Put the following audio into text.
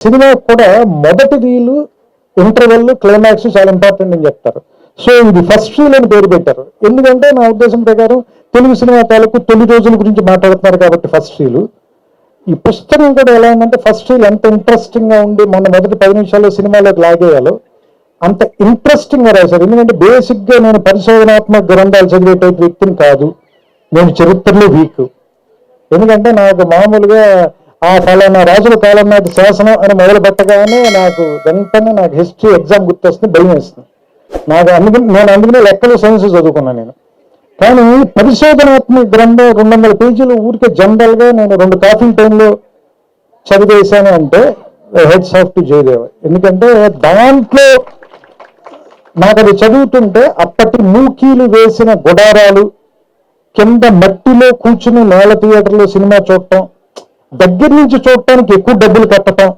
Cinema కూడా మొదటి reel, interval, climax చాలా ఇంపార్టెంట్ అని చెప్తారు. సో ఇది ఫస్ట్ రీల్ అని పేరు పెట్టారు. ఎందుకంటే నా ఉద్దేశం ప్రకారం తెలుగు సినిమా తాలూకు తొలి రోజుల గురించి మాట్లాడుతున్నారు కాబట్టి ఫస్ట్ రీలు. ఈ పుస్తకం కూడా ఎలా ఉందంటే ఫస్ట్ రీల్ ఎంత ఇంట్రెస్టింగ్గా ఉండి మొన్న మొదటి 10 నిమిషాల్లో సినిమాలోకి లాగేయాలో అంత ఇంట్రెస్టింగ్గా రాశారు. ఎందుకంటే బేసిక్గా నేను పరిశోధనాత్మక గ్రంథాలు చదివే టైప్ వ్యక్తిని కాదు, నేను చరిత్రలో వీక్. ఎందుకంటే నాకు మామూలుగా ఆ ఫలానా రాజుల కాలం నాటి శాసనం అని మొదలు పెట్టగానే వెంటనే నాకు హిస్టరీ ఎగ్జామ్ గుర్తొస్తుంది, భయం వేస్తుంది. నేను అందుకనే లెక్కలు సైన్స్ చదువుకున్నాను నేను. కానీ పరిశోధనాత్మక గ్రంథం 200 పేజీలు ఊరికే జనరల్గా నేను 2 కాఫీ టైంలో చదివేశాను అంటే హెడ్స్ ఆఫ్ టు జయదేవ్. ఎందుకంటే దాంట్లో నాకు అది చదువుతుంటే అప్పటి మూకీలు వేసిన గుడారాలు, కింద మట్టిలో కూర్చుని నేల థియేటర్లో సినిమా చూడటం, దగ్గర నుంచి చూడటానికి ఎక్కువ డబ్బులు కట్టడం,